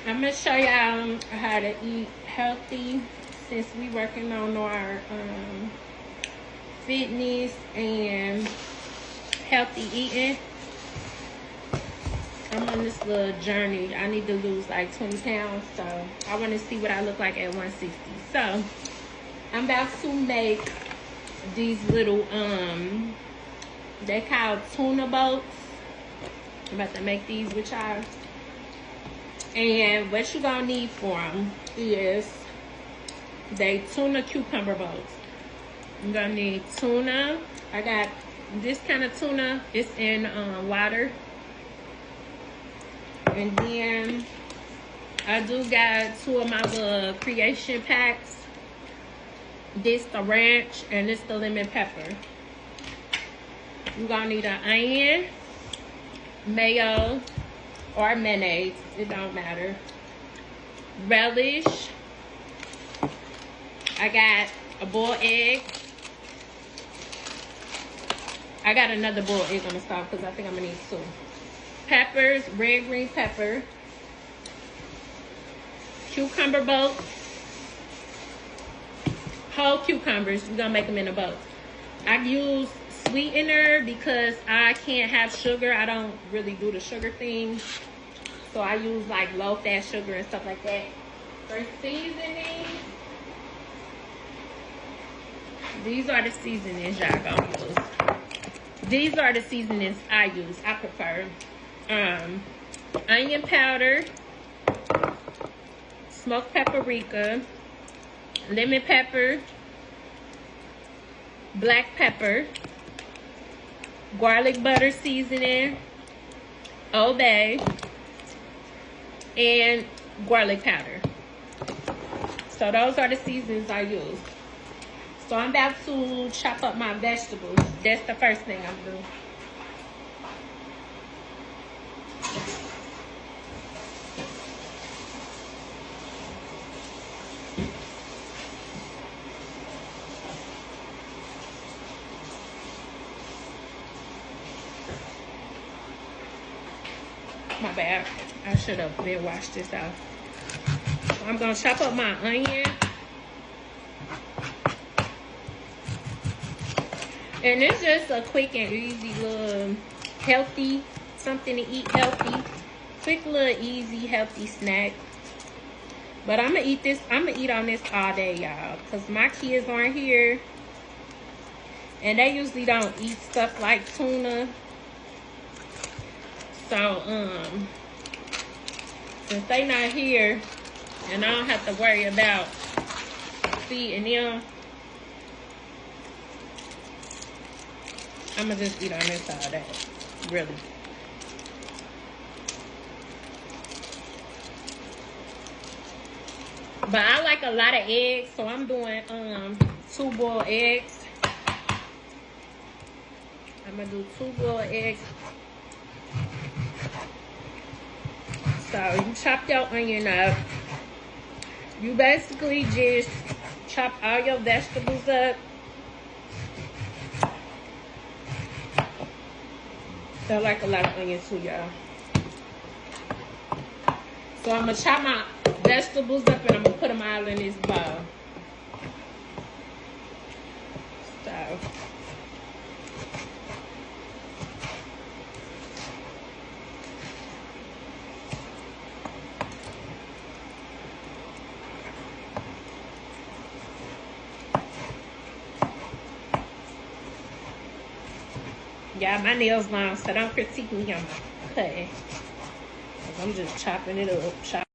I'm gonna show y'all how to eat healthy since we working on our fitness and healthy eating. I'm on this little journey. I need to lose like 20 pounds, so I want to see what I look like at 160. So I'm about to make these little they call tuna boats. I'm about to make these with y'all. And what you're gonna need for them is they tuna cucumber boats. You're gonna need tuna. I got this kind of tuna. It's in water. And then I do got 2 of my little creation packs. This the ranch and this the lemon pepper. You're gonna need an onion, mayo, or mayonnaise, it don't matter. Relish. I got a boiled egg. I got another boiled egg on the stove because I think I'm gonna need 2. Peppers, red green pepper. Cucumber boat. Whole cucumbers, we're gonna make them in a boat. I use sweetener because I can't have sugar. I don't really do the sugar thing. So I use like low fat sugar and stuff like that. For seasoning, these are the seasonings y'all gonna use. These are the seasonings I use. I prefer onion powder, smoked paprika, lemon pepper, black pepper, garlic butter seasoning, Old Bay, and garlic powder. So those are the seasonings I use. So I'm about to chop up my vegetables. That's the first thing I'm doing. My bad. I should have been washed this out. So I'm gonna chop up my onion. And it's just a quick and easy little healthy, something to eat healthy. Quick little easy healthy snack. But I'm gonna eat this, I'm gonna eat on this all day, y'all. Cause my kids aren't here. And they usually don't eat stuff like tuna. So, since they not here, and I don't have to worry about feeding them, I'm gonna just eat on this all day, really. But I like a lot of eggs, so I'm doing 2 boiled eggs. I'm gonna do 2 boiled eggs. So you chop your onion up. You basically just chop all your vegetables up. I like a lot of onion too, y'all. So I'm gonna chop my vegetables up and I'm gonna put them all in this bowl. So. Yeah, my nails long, so don't critique me on my cutting. I'm just chopping it up.